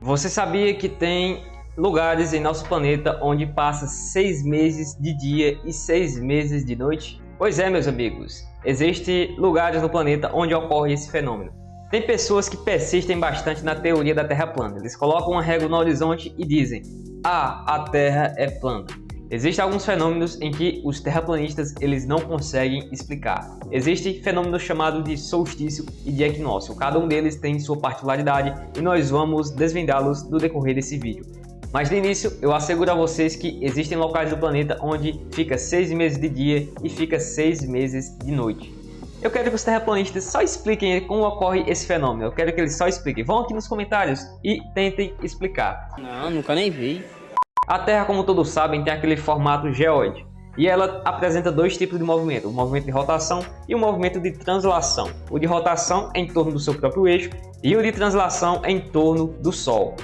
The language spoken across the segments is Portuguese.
Você sabia que tem lugares em nosso planeta onde passa 6 meses de dia e 6 meses de noite? Pois é, meus amigos, existem lugares no planeta onde ocorre esse fenômeno. Tem pessoas que persistem bastante na teoria da Terra plana. Eles colocam uma régua no horizonte e dizem: a Terra é plana. Existem alguns fenômenos em que os terraplanistas eles não conseguem explicar. Existem fenômenos chamados de solstício e de equinócio. Cada um deles tem sua particularidade e nós vamos desvendá-los no decorrer desse vídeo. Mas de início, eu asseguro a vocês que existem locais do planeta onde fica 6 meses de dia e fica 6 meses de noite. Eu quero que os terraplanistas só expliquem como ocorre esse fenômeno. Eu quero que eles só expliquem. Vão aqui nos comentários e tentem explicar. Não, nunca nem vi. A Terra, como todos sabem, tem aquele formato geóide. E ela apresenta dois tipos de movimento, o movimento de rotação e o movimento de translação. O de rotação é em torno do seu próprio eixo e o de translação é em torno do Sol.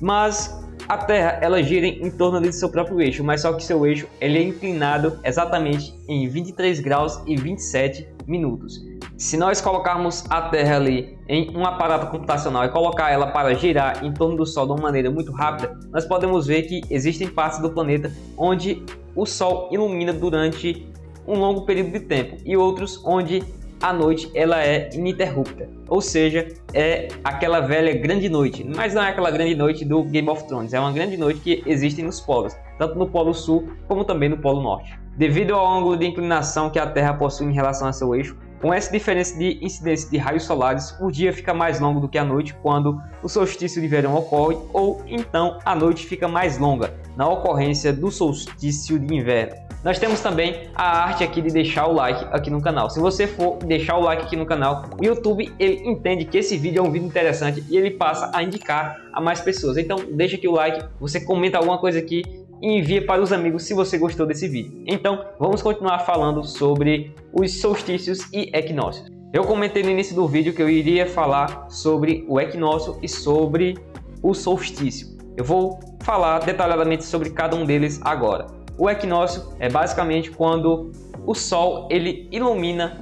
Mas a Terra ela gira em torno do seu próprio eixo, mas só que seu eixo ele é inclinado exatamente em 23 graus e 27 minutos. Se nós colocarmos a Terra ali em um aparato computacional e colocar ela para girar em torno do Sol de uma maneira muito rápida, nós podemos ver que existem partes do planeta onde o Sol ilumina durante um longo período de tempo e outros onde a noite ela é ininterrupta, ou seja, é aquela velha grande noite, mas não é aquela grande noite do Game of Thrones, é uma grande noite que existe nos polos, tanto no Polo Sul como também no Polo Norte. Devido ao ângulo de inclinação que a Terra possui em relação a seu eixo, com essa diferença de incidência de raios solares, o dia fica mais longo do que a noite quando o solstício de verão ocorre, ou então a noite fica mais longa na ocorrência do solstício de inverno. Nós temos também a arte aqui de deixar o like aqui no canal. Se você for deixar o like aqui no canal, o YouTube ele entende que esse vídeo é um vídeo interessante e ele passa a indicar a mais pessoas. Então deixa aqui o like, você comenta alguma coisa aqui e envia para os amigos se você gostou desse vídeo. Então vamos continuar falando sobre os solstícios e equinócios. Eu comentei no início do vídeo que eu iria falar sobre o equinócio e sobre o solstício. Eu vou falar detalhadamente sobre cada um deles agora. O equinócio é basicamente quando o Sol ele ilumina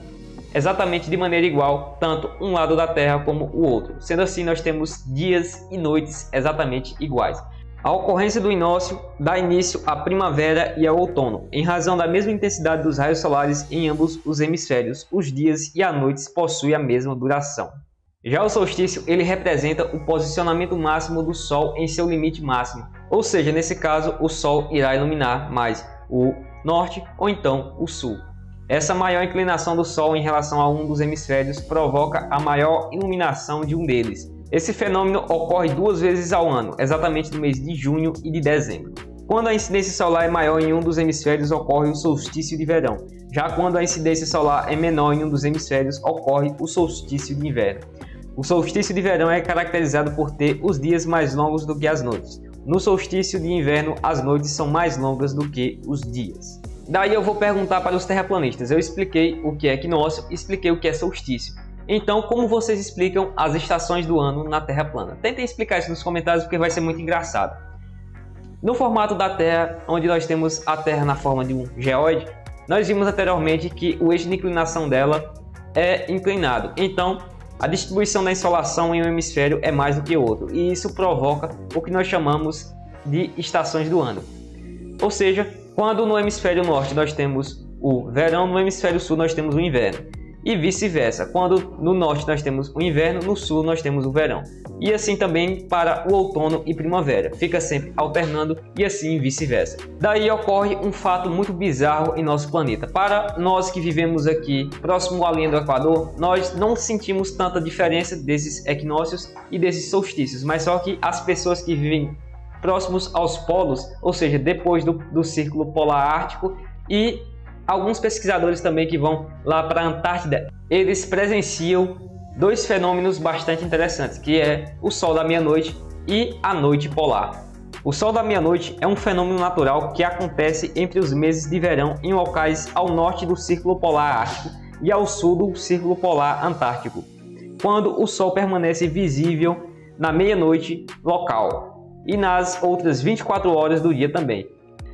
exatamente de maneira igual tanto um lado da Terra como o outro. Sendo assim, nós temos dias e noites exatamente iguais. A ocorrência do equinócio dá início à primavera e ao outono. Em razão da mesma intensidade dos raios solares em ambos os hemisférios, os dias e as noites possuem a mesma duração. Já o solstício ele representa o posicionamento máximo do Sol em seu limite máximo, ou seja, nesse caso o Sol irá iluminar mais o norte ou então o sul. Essa maior inclinação do Sol em relação a um dos hemisférios provoca a maior iluminação de um deles. Esse fenômeno ocorre 2 vezes ao ano, exatamente no mês de junho e de dezembro. Quando a incidência solar é maior em um dos hemisférios, ocorre o solstício de verão. Já quando a incidência solar é menor em um dos hemisférios, ocorre o solstício de inverno. O solstício de verão é caracterizado por ter os dias mais longos do que as noites. No solstício de inverno, as noites são mais longas do que os dias. Daí eu vou perguntar para os terraplanistas. Eu expliquei o que é equinócio e expliquei o que é solstício. Então, como vocês explicam as estações do ano na Terra plana? Tentem explicar isso nos comentários porque vai ser muito engraçado. No formato da Terra, onde nós temos a Terra na forma de um geóide, nós vimos anteriormente que o eixo de inclinação dela é inclinado. Então, a distribuição da insolação em um hemisfério é mais do que o outro, e isso provoca o que nós chamamos de estações do ano. Ou seja, quando no hemisfério norte nós temos o verão, no hemisfério sul nós temos o inverno. E vice-versa, quando no norte nós temos o inverno, no sul nós temos o verão. E assim também para o outono e primavera, fica sempre alternando e assim vice-versa. Daí ocorre um fato muito bizarro em nosso planeta. Para nós que vivemos aqui próximo à linha do Equador, nós não sentimos tanta diferença desses equinócios e desses solstícios, mas só que as pessoas que vivem próximos aos polos, ou seja, depois do círculo polar ártico e alguns pesquisadores também que vão lá para a Antártida, eles presenciam dois fenômenos bastante interessantes, que é o Sol da meia-noite e a noite polar. O Sol da meia-noite é um fenômeno natural que acontece entre os meses de verão em locais ao norte do Círculo Polar Ártico e ao sul do Círculo Polar Antártico, quando o Sol permanece visível na meia-noite local e nas outras 24 horas do dia também.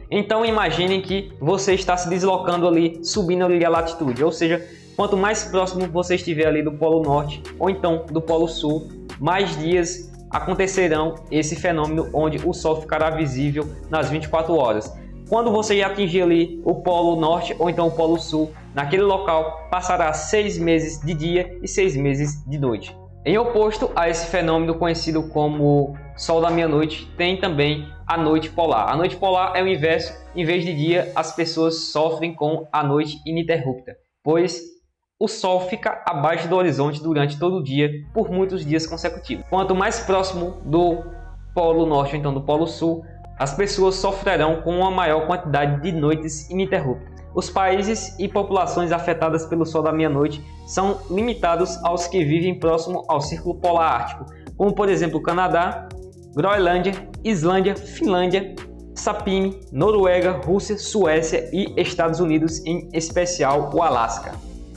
Então imaginem que você está se deslocando ali, subindo ali a latitude, ou seja, quanto mais próximo você estiver ali do Polo Norte ou então do Polo Sul, mais dias acontecerão esse fenômeno onde o Sol ficará visível nas 24 horas. Quando você atingir ali o Polo Norte ou então o Polo Sul, naquele local passará 6 meses de dia e 6 meses de noite. Em oposto a esse fenômeno conhecido como Sol da meia-noite, tem também a noite polar. A noite polar é o inverso, em vez de dia, as pessoas sofrem com a noite ininterrupta, pois o Sol fica abaixo do horizonte durante todo o dia, por muitos dias consecutivos. Quanto mais próximo do Polo Norte ou então do Polo Sul, as pessoas sofrerão com uma maior quantidade de noites ininterruptas. Os países e populações afetadas pelo Sol da meia-noite são limitados aos que vivem próximo ao Círculo Polar Ártico, como por exemplo Canadá, Groenlândia, Islândia, Finlândia, Sapmi, Noruega, Rússia, Suécia e Estados Unidos, em especial o Alasca.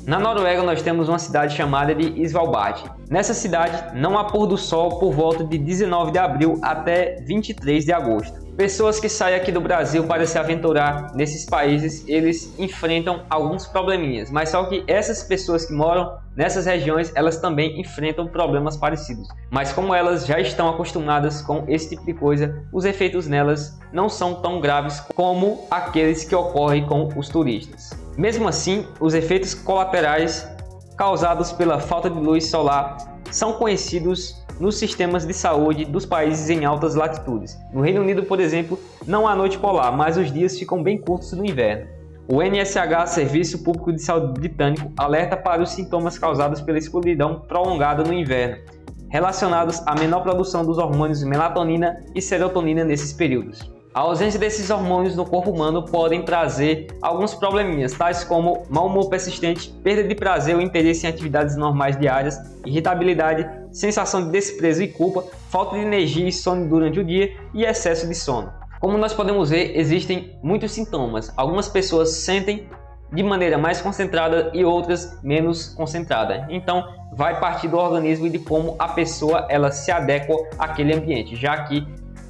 Na Noruega nós temos uma cidade chamada de Svalbard. Nessa cidade não há pôr do sol por volta de 19 de abril até 23 de agosto. Pessoas que saem aqui do Brasil para se aventurar nesses países, eles enfrentam alguns probleminhas, mas só que essas pessoas que moram nessas regiões, elas também enfrentam problemas parecidos. Mas como elas já estão acostumadas com esse tipo de coisa, os efeitos nelas não são tão graves como aqueles que ocorrem com os turistas. Mesmo assim, os efeitos colaterais causados pela falta de luz solar são conhecidos nos sistemas de saúde dos países em altas latitudes. No Reino Unido, por exemplo, não há noite polar, mas os dias ficam bem curtos no inverno. O NSH, Serviço Público de Saúde Britânico, alerta para os sintomas causados pela escuridão prolongada no inverno, relacionados à menor produção dos hormônios melatonina e serotonina nesses períodos. A ausência desses hormônios no corpo humano podem trazer alguns probleminhas, tais como mau humor persistente, perda de prazer ou interesse em atividades normais diárias, irritabilidade, sensação de desprezo e culpa, falta de energia e sono durante o dia e excesso de sono. Como nós podemos ver, existem muitos sintomas. Algumas pessoas sentem de maneira mais concentrada e outras menos concentrada. Então, vai partir do organismo e de como a pessoa ela se adequa àquele ambiente, já que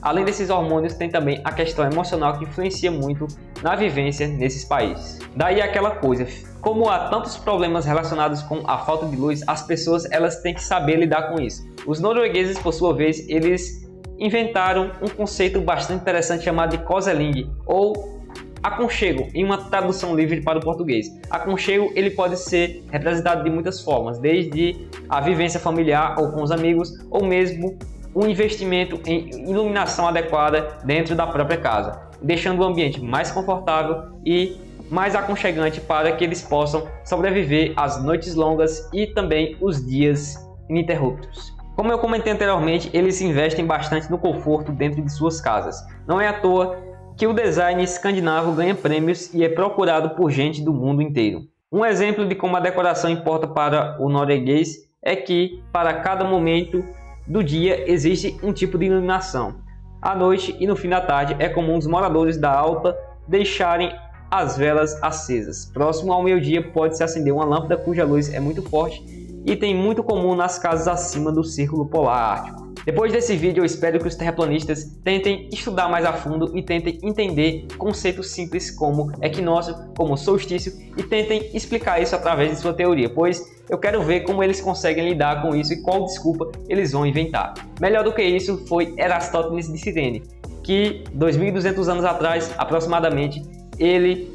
além desses hormônios, tem também a questão emocional que influencia muito na vivência nesses países. Daí aquela coisa, como há tantos problemas relacionados com a falta de luz, as pessoas elas têm que saber lidar com isso. Os noruegueses, por sua vez, eles inventaram um conceito bastante interessante chamado de koseling, ou aconchego, em uma tradução livre para o português. Aconchego ele pode ser representado de muitas formas, desde a vivência familiar ou com os amigos, ou mesmo um investimento em iluminação adequada dentro da própria casa, deixando o ambiente mais confortável e mais aconchegante para que eles possam sobreviver às noites longas e também os dias ininterruptos. Como eu comentei anteriormente, eles investem bastante no conforto dentro de suas casas. Não é à toa que o design escandinavo ganha prêmios e é procurado por gente do mundo inteiro. Um exemplo de como a decoração importa para o norueguês é que, para cada momento do dia, existe um tipo de iluminação. À noite e no fim da tarde é comum os moradores da Alta deixarem as velas acesas. Próximo ao meio-dia pode-se acender uma lâmpada cuja luz é muito forte e tem muito comum nas casas acima do Círculo Polar Ártico. Depois desse vídeo, eu espero que os terraplanistas tentem estudar mais a fundo e tentem entender conceitos simples como equinócio, como solstício, e tentem explicar isso através de sua teoria, pois eu quero ver como eles conseguem lidar com isso e qual desculpa eles vão inventar. Melhor do que isso foi Erastótenes de Cirene, que 2.200 anos atrás, aproximadamente, ele,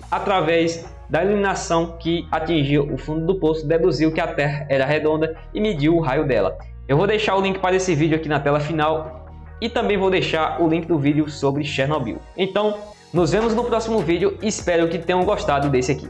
através da iluminação que atingiu o fundo do poço, deduziu que a Terra era redonda e mediu o raio dela. Eu vou deixar o link para esse vídeo aqui na tela final e também vou deixar o link do vídeo sobre Chernobyl. Então, nos vemos no próximo vídeo e espero que tenham gostado desse aqui.